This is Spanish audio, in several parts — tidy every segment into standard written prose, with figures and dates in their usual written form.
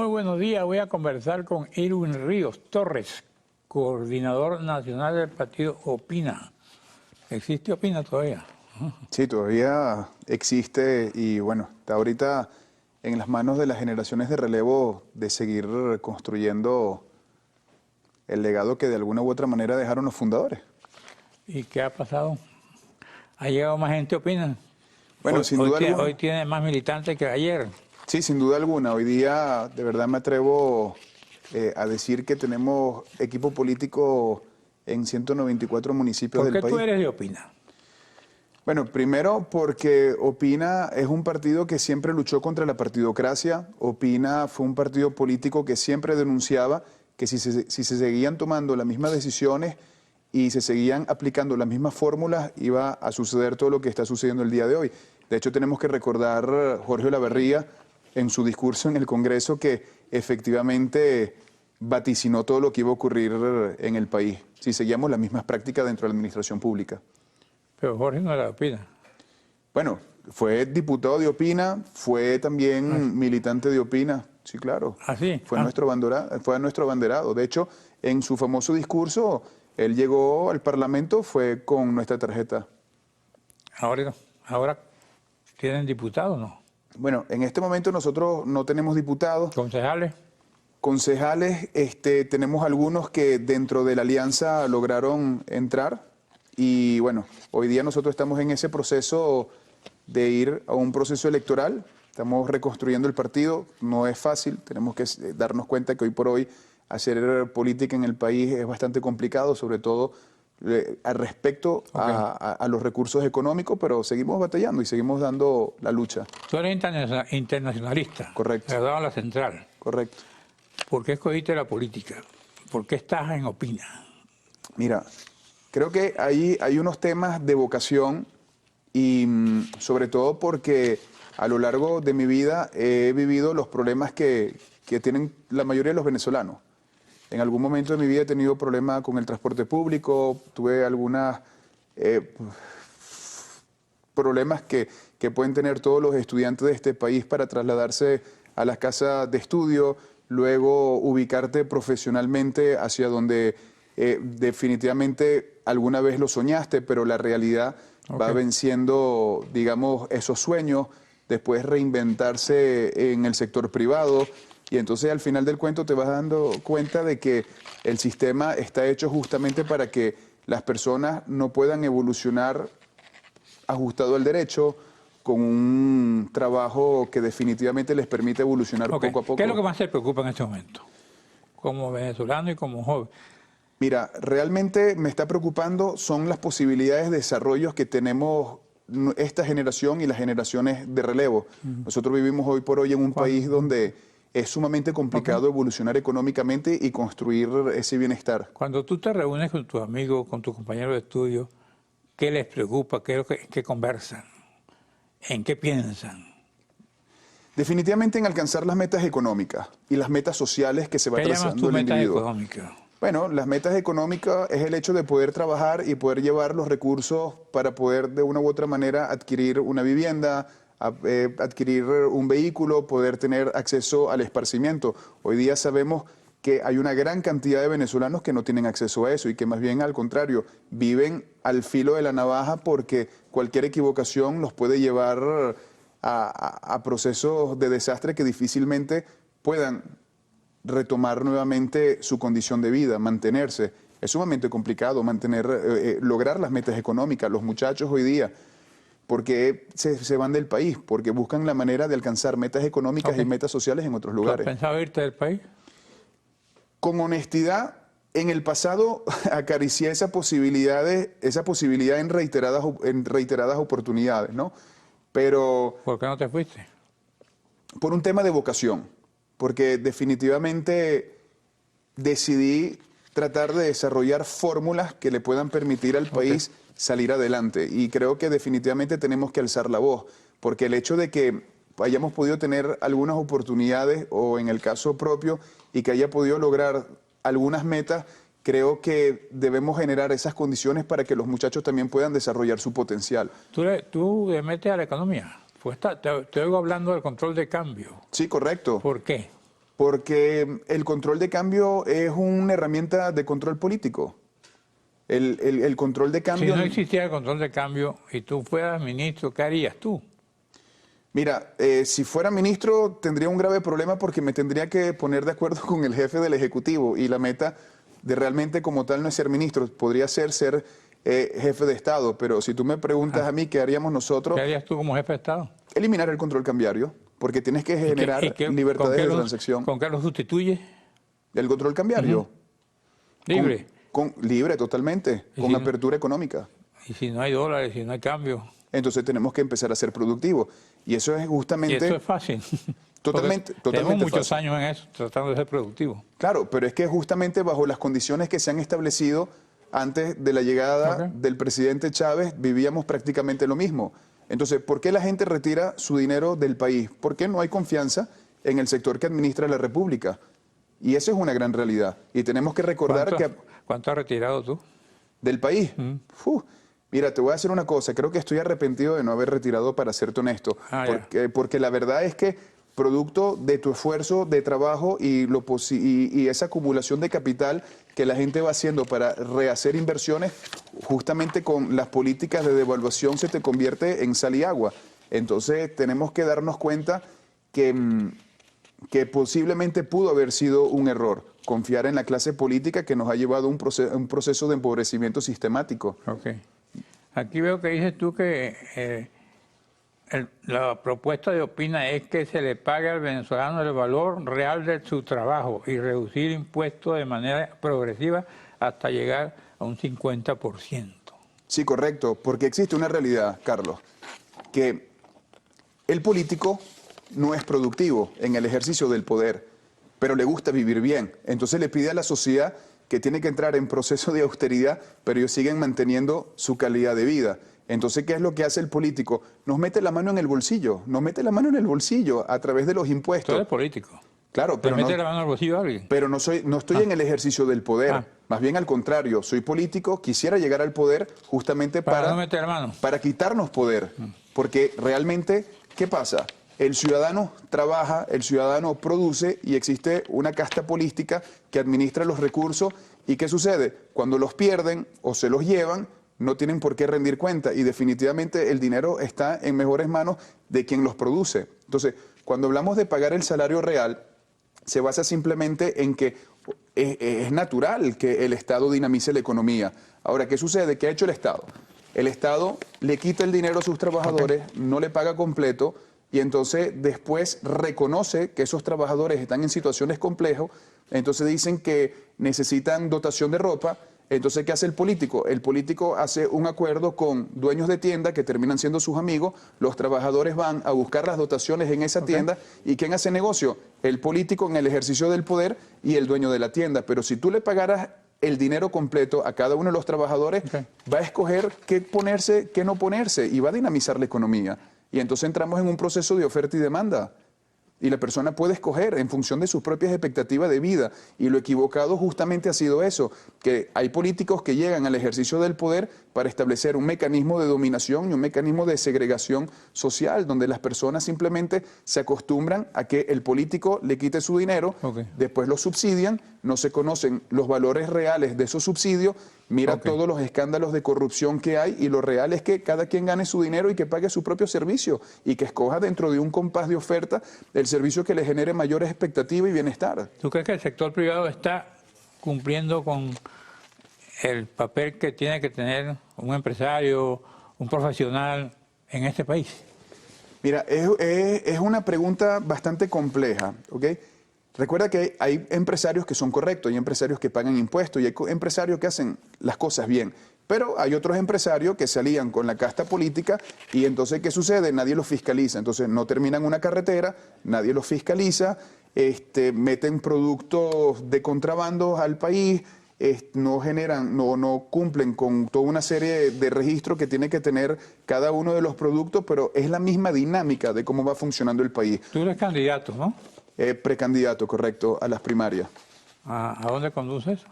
Muy buenos días. Voy a conversar con Irwin Ríos Torres, coordinador nacional del partido Opina. ¿Existe Opina todavía? Sí, todavía existe y bueno, está ahorita en las manos de las generaciones de relevo de seguir construyendo el legado que de alguna u otra manera dejaron los fundadores. ¿Y qué ha pasado? ¿Ha llegado más gente Opina? Bueno, sin duda alguna. Hoy tiene más militantes que ayer. Sí, sin duda alguna. Hoy día de verdad me atrevo a decir que tenemos equipo político en 194 municipios del país. ¿Por qué tú eres de Opina? Bueno, primero porque Opina es un partido que siempre luchó contra la partidocracia. Opina fue un partido político que siempre denunciaba que si se seguían tomando las mismas decisiones y se seguían aplicando las mismas fórmulas, iba a suceder todo lo que está sucediendo el día de hoy. De hecho, tenemos que recordar Jorge Olavarría en su discurso en el Congreso que efectivamente vaticinó todo lo que iba a ocurrir en el país si seguíamos las mismas prácticas dentro de la administración pública. Pero Jorge no era de Opina. Bueno, fue diputado de Opina, fue también militante de Opina, sí, claro. ¿Ah, sí? Fue nuestro abanderado. De hecho, en su famoso discurso, él llegó al Parlamento, fue con nuestra tarjeta. Ahora tienen diputados, ¿no? Bueno, en este momento nosotros no tenemos diputados. ¿Concejales? Concejales, tenemos algunos que dentro de la alianza lograron entrar. Y bueno, hoy día nosotros estamos en ese proceso de ir a un proceso electoral. Estamos reconstruyendo el partido. No es fácil. Tenemos que darnos cuenta que hoy por hoy hacer política en el país es bastante complicado, sobre todo al respecto a los recursos económicos, pero seguimos batallando y seguimos dando la lucha. Tú eres internacionalista. Correcto. Graduado en la Central. Correcto. ¿Por qué escogiste la política? ¿Por qué estás en Opina? Mira, creo que hay unos temas de vocación y sobre todo porque a lo largo de mi vida he vivido los problemas que tienen la mayoría de los venezolanos. En algún momento de mi vida he tenido problemas con el transporte público, tuve algunos problemas que pueden tener todos los estudiantes de este país para trasladarse a las casas de estudio, luego ubicarte profesionalmente hacia donde definitivamente alguna vez lo soñaste, pero la realidad va venciendo, digamos, esos sueños, después reinventarse en el sector privado. Y entonces al final del cuento te vas dando cuenta de que el sistema está hecho justamente para que las personas no puedan evolucionar ajustado al derecho, con un trabajo que definitivamente les permite evolucionar poco a poco. ¿Qué es lo que más te preocupa en este momento? Como venezolano y como joven. Mira, realmente me está preocupando son las posibilidades de desarrollo que tenemos esta generación y las generaciones de relevo. Nosotros vivimos hoy por hoy en un país donde es sumamente complicado evolucionar económicamente y construir ese bienestar. Cuando tú te reúnes con tus amigos, con tus compañeros de estudio, ¿qué les preocupa? ¿Qué conversan? ¿En qué piensan? Definitivamente en alcanzar las metas económicas y las metas sociales que se va trazando el individuo. Económicas? Bueno, las metas económicas es el hecho de poder trabajar y poder llevar los recursos para poder de una u otra manera adquirir una vivienda, adquirir un vehículo, poder tener acceso al esparcimiento. Hoy día sabemos que hay una gran cantidad de venezolanos que no tienen acceso a eso y que más bien al contrario, viven al filo de la navaja porque cualquier equivocación los puede llevar a procesos de desastre que difícilmente puedan retomar nuevamente su condición de vida, mantenerse. Es sumamente complicado lograr las metas económicas. Los muchachos hoy día, porque se van del país, porque buscan la manera de alcanzar metas económicas y metas sociales en otros lugares. ¿Has pensado irte del país? Con honestidad, en el pasado acaricié esa posibilidad en reiteradas oportunidades, ¿no? Pero... ¿Por qué no te fuiste? Por un tema de vocación, porque definitivamente decidí tratar de desarrollar fórmulas que le puedan permitir al país salir adelante. Y creo que definitivamente tenemos que alzar la voz, porque el hecho de que hayamos podido tener algunas oportunidades, o en el caso propio, y que haya podido lograr algunas metas, creo que debemos generar esas condiciones para que los muchachos también puedan desarrollar su potencial. ¿Tú le metes a la economía? Pues te oigo hablando del control de cambio. Sí, correcto. ¿Por qué? Porque el control de cambio es una herramienta de control político. El control de Si cambio... no existiera el control de cambio y tú fueras ministro, ¿qué harías tú? Mira, si fuera ministro tendría un grave problema porque me tendría que poner de acuerdo con el jefe del Ejecutivo y la meta de realmente como tal no es ser ministro, podría ser jefe de Estado, pero si tú me preguntas a mí qué haríamos nosotros, ¿Qué harías tú como jefe de Estado? eliminar el control cambiario, porque tienes que generar libertades de transacción. ¿Con qué lo sustituye? El control cambiario. Libre. Libre totalmente, con apertura económica. Y si no hay dólares, si no hay cambio. Entonces tenemos que empezar a ser productivos. Y eso es Y justamente... eso es fácil. Totalmente Tenemos muchos fácil. años en eso, tratando de ser productivos. Claro, pero es que justamente bajo las condiciones que se han establecido antes de la llegada del presidente Chávez, vivíamos prácticamente lo mismo. Entonces, ¿por qué la gente retira su dinero del país? ¿Por qué no hay confianza en el sector que administra la República? Y eso es una gran realidad. Y tenemos que recordar ¿Cuánto has retirado tú? ¿Del país? Mira, te voy a decir una cosa. Creo que estoy arrepentido de no haber retirado, para serte honesto. Porque la verdad es que producto de tu esfuerzo de trabajo y esa acumulación de capital que la gente va haciendo para rehacer inversiones, justamente con las políticas de devaluación se te convierte en sal y agua. Entonces tenemos que darnos cuenta que posiblemente pudo haber sido un error confiar en la clase política que nos ha llevado a un proceso de empobrecimiento sistemático. Okay. Aquí veo que dices tú que la propuesta de Opina es que se le pague al venezolano el valor real de su trabajo y reducir impuestos de manera progresiva hasta llegar a un 50%. Sí, correcto, porque existe una realidad, Carlos, que el político no es productivo en el ejercicio del poder, pero le gusta vivir bien. Entonces le pide a la sociedad que tiene que entrar en proceso de austeridad, pero ellos siguen manteniendo su calidad de vida. Entonces, ¿qué es lo que hace el político? Nos mete la mano en el bolsillo, a través de los impuestos. Tú eres político. Claro, pero mete la mano al bolsillo a alguien. Pero no estoy en el ejercicio del poder. Más bien al contrario, soy político, quisiera llegar al poder justamente para no meter la mano. Para quitarnos poder. Porque realmente, ¿qué pasa? El ciudadano trabaja, el ciudadano produce y existe una casta política que administra los recursos. ¿Y qué sucede? Cuando los pierden o se los llevan, no tienen por qué rendir cuenta y definitivamente el dinero está en mejores manos de quien los produce. Entonces, cuando hablamos de pagar el salario real, se basa simplemente en que es natural que el Estado dinamice la economía. Ahora, ¿qué sucede? ¿Qué ha hecho el Estado? El Estado le quita el dinero a sus trabajadores, no le paga completo y entonces después reconoce que esos trabajadores están en situaciones complejas, entonces dicen que necesitan dotación de ropa. Entonces, ¿qué hace el político? El político hace un acuerdo con dueños de tienda que terminan siendo sus amigos, los trabajadores van a buscar las dotaciones en esa tienda, ¿y quién hace negocio? El político en el ejercicio del poder y el dueño de la tienda. Pero si tú le pagaras el dinero completo a cada uno de los trabajadores, va a escoger qué ponerse, qué no ponerse, y va a dinamizar la economía. Y entonces entramos en un proceso de oferta y demanda. Y la persona puede escoger en función de sus propias expectativas de vida. Y lo equivocado justamente ha sido eso, que hay políticos que llegan al ejercicio del poder para establecer un mecanismo de dominación y un mecanismo de segregación social, donde las personas simplemente se acostumbran a que el político le quite su dinero, después lo subsidian, no se conocen los valores reales de esos subsidios. Mira todos los escándalos de corrupción que hay y lo real es que cada quien gane su dinero y que pague su propio servicio y que escoja dentro de un compás de oferta el servicio que le genere mayores expectativas y bienestar. ¿Tú crees que el sector privado está cumpliendo con el papel que tiene que tener un empresario, un profesional en este país? Mira, es una pregunta bastante compleja, ¿ok? Recuerda que hay empresarios que son correctos, hay empresarios que pagan impuestos y hay empresarios que hacen las cosas bien. Pero hay otros empresarios que se alían con la casta política y entonces, ¿qué sucede? Nadie los fiscaliza. Entonces no terminan una carretera, nadie los fiscaliza, meten productos de contrabando al país, no cumplen con toda una serie de registros que tiene que tener cada uno de los productos, pero es la misma dinámica de cómo va funcionando el país. Tú eres candidato, ¿no? Precandidato, correcto, a las primarias. ¿A dónde conduce eso?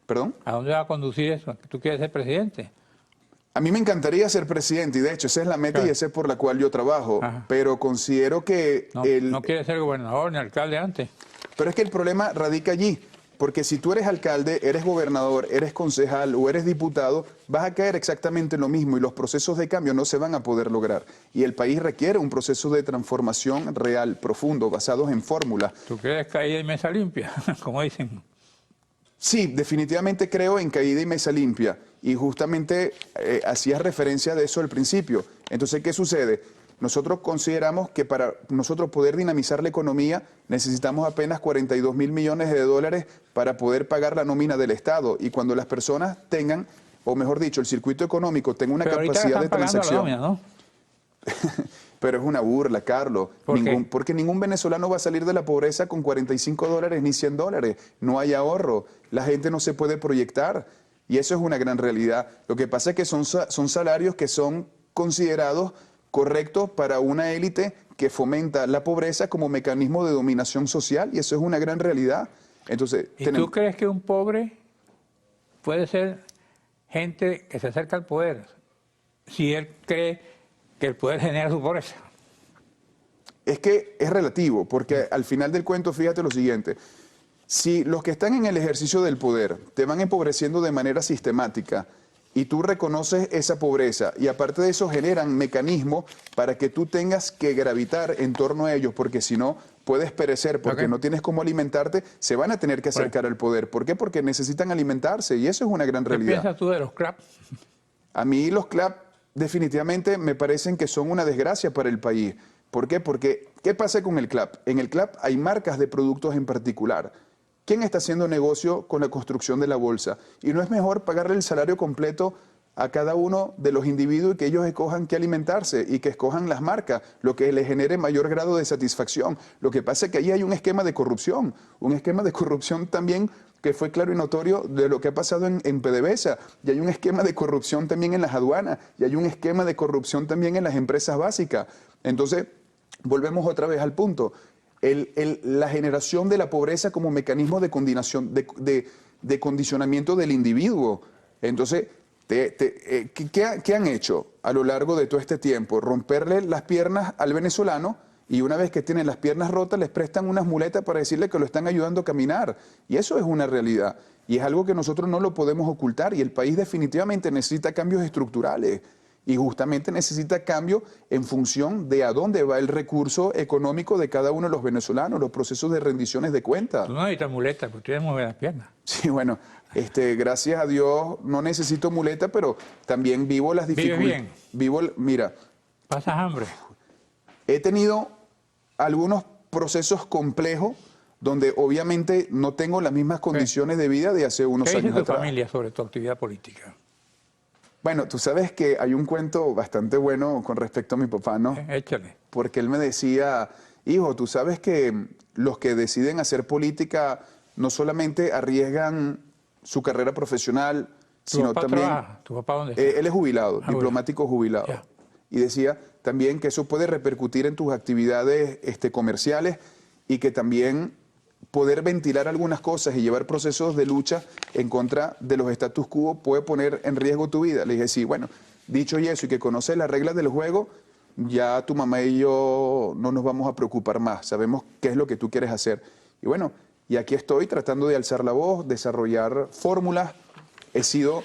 ¿Perdón? ¿A dónde va a conducir eso? ¿Tú quieres ser presidente? A mí me encantaría ser presidente y de hecho esa es la meta y esa es por la cual yo trabajo, pero considero que... No quieres ser gobernador ni alcalde antes. Pero es que el problema radica allí, porque si tú eres alcalde, eres gobernador, eres concejal o eres diputado, vas a caer exactamente en lo mismo y los procesos de cambio no se van a poder lograr. Y el país requiere un proceso de transformación real, profundo, basados en fórmulas. ¿Tú crees que ahí hay mesa limpia, como dicen? Sí, definitivamente creo en caída y mesa limpia. Y justamente hacías referencia de eso al principio. Entonces, ¿qué sucede? Nosotros consideramos que para nosotros poder dinamizar la economía necesitamos apenas 42 mil millones de dólares para poder pagar la nómina del Estado. Y cuando las personas tengan, o mejor dicho, el circuito económico tenga una capacidad de transacción. La nómina, ¿no? Pero es una burla, Carlos. ¿Por qué? Porque ningún venezolano va a salir de la pobreza con 45 dólares ni 100 dólares. No hay ahorro. La gente no se puede proyectar. Y eso es una gran realidad. Lo que pasa es que son salarios que son considerados correctos para una élite que fomenta la pobreza como mecanismo de dominación social. Y eso es una gran realidad. Entonces, ¿Y tú crees que un pobre puede ser gente que se acerca al poder si él cree que el poder genera su pobreza? Es que es relativo, porque al final del cuento, fíjate lo siguiente. Si los que están en el ejercicio del poder te van empobreciendo de manera sistemática y tú reconoces esa pobreza y aparte de eso generan mecanismos para que tú tengas que gravitar en torno a ellos, porque si no puedes perecer porque no tienes cómo alimentarte, se van a tener que acercar al poder. ¿Por qué? Porque necesitan alimentarse y eso es una gran realidad. ¿Qué piensas tú de los CLAP? A mí los CLAP definitivamente me parecen que son una desgracia para el país. ¿Por qué? Porque, ¿qué pasa con el CLAP? En el CLAP hay marcas de productos en particular. ¿Quién está haciendo negocio con la construcción de la bolsa? Y no es mejor pagarle el salario completo a cada uno de los individuos y que ellos escojan qué alimentarse y que escojan las marcas, lo que les genere mayor grado de satisfacción. Lo que pasa es que ahí hay un esquema de corrupción también que fue claro y notorio de lo que ha pasado en PDVSA, y hay un esquema de corrupción también en las aduanas, y hay un esquema de corrupción también en las empresas básicas. Entonces, volvemos otra vez al punto. La generación de la pobreza como mecanismo de condicionamiento del individuo. Entonces, ¿qué han hecho a lo largo de todo este tiempo? Romperle las piernas al venezolano y una vez que tienen las piernas rotas les prestan unas muletas para decirle que lo están ayudando a caminar. Y eso es una realidad. Y es algo que nosotros no lo podemos ocultar y el país definitivamente necesita cambios estructurales. Y justamente necesita cambio en función de a dónde va el recurso económico de cada uno de los venezolanos, los procesos de rendiciones de cuentas. Tú no necesitas muleta, porque tienes muy buenas piernas. Sí, bueno, gracias a Dios no necesito muleta, pero también vivo las dificultades. Mira. ¿Pasas hambre? He tenido algunos procesos complejos donde obviamente no tengo las mismas condiciones de vida de hace unos años atrás. ¿Qué dice tu familia sobre tu actividad política? Bueno, tú sabes que hay un cuento bastante bueno con respecto a mi papá, ¿no? Échale. Porque él me decía, hijo, tú sabes que los que deciden hacer política no solamente arriesgan su carrera profesional, sino también... Trabaja? ¿Tu papá dónde está? Él es jubilado, diplomático jubilado. Ya. Y decía también que eso puede repercutir en tus actividades comerciales y que también poder ventilar algunas cosas y llevar procesos de lucha en contra de los status quo puede poner en riesgo tu vida. Le dije, sí, bueno, dicho y eso, y que conoces las reglas del juego, ya tu mamá y yo no nos vamos a preocupar más, sabemos qué es lo que tú quieres hacer. Y bueno, y aquí estoy tratando de alzar la voz, desarrollar fórmulas. He sido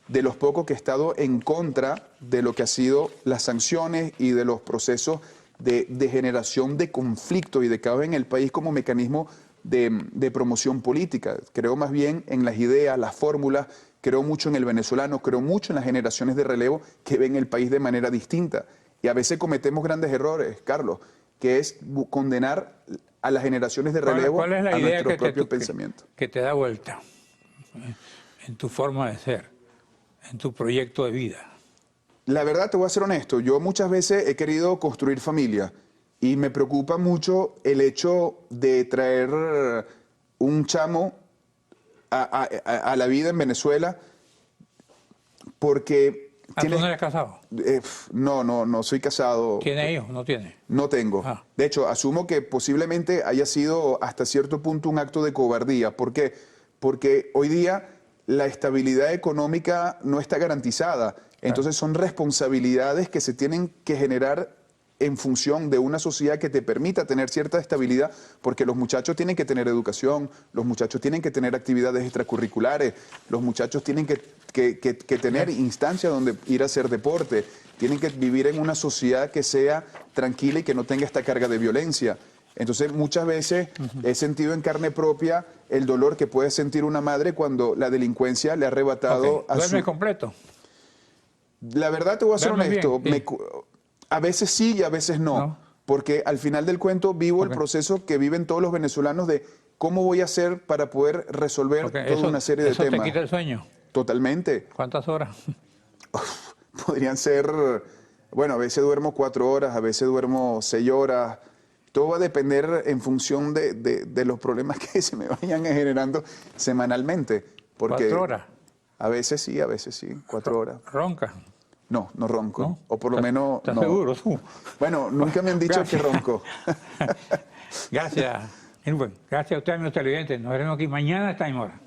de los pocos que he estado en contra de lo que ha sido las sanciones y de los procesos de generación de conflicto y de caos en el país como mecanismo de promoción política. Creo más bien en las ideas, las fórmulas, creo mucho en el venezolano, creo mucho en las generaciones de relevo que ven el país de manera distinta. Y a veces cometemos grandes errores, Carlos, que es condenar a las generaciones de relevo ¿Cuál es la a idea nuestro propio pensamiento. que te da vuelta en tu forma de ser, en tu proyecto de vida? La verdad, te voy a ser honesto, yo muchas veces he querido construir familia y me preocupa mucho el hecho de traer un chamo a la vida en Venezuela porque... ¿Tú no eres casado? No soy casado. ¿Tiene hijos? ¿No tiene? No tengo. Ah. De hecho, asumo que posiblemente haya sido hasta cierto punto un acto de cobardía. ¿Por qué? Porque hoy día la estabilidad económica no está garantizada. Entonces son responsabilidades que se tienen que generar en función de una sociedad que te permita tener cierta estabilidad, porque los muchachos tienen que tener educación, los muchachos tienen que tener actividades extracurriculares, los muchachos tienen que tener instancias donde ir a hacer deporte, tienen que vivir en una sociedad que sea tranquila y que no tenga esta carga de violencia. Entonces, muchas veces he sentido en carne propia el dolor que puede sentir una madre cuando la delincuencia le ha arrebatado a su... ¿Duerme completo? La verdad, te voy a ser honesto, bien. a veces sí y a veces no, porque al final del cuento vivo el proceso que viven todos los venezolanos de cómo voy a hacer para poder resolver toda una serie de temas. ¿Eso te quita el sueño? Totalmente. ¿Cuántas horas? Podrían ser, bueno, a veces duermo 4 horas, a veces duermo 6 horas. Todo va a depender en función de los problemas que se me vayan generando semanalmente. Porque 4 horas. A veces sí, 4 horas. ¿Ronca? No, no ronco. ¿No? O por lo menos ¿Estás no. seguro tú? Bueno, nunca me han dicho que ronco. Gracias. Gracias a usted, amigos televidentes. Nos veremos aquí mañana a esta misma hora.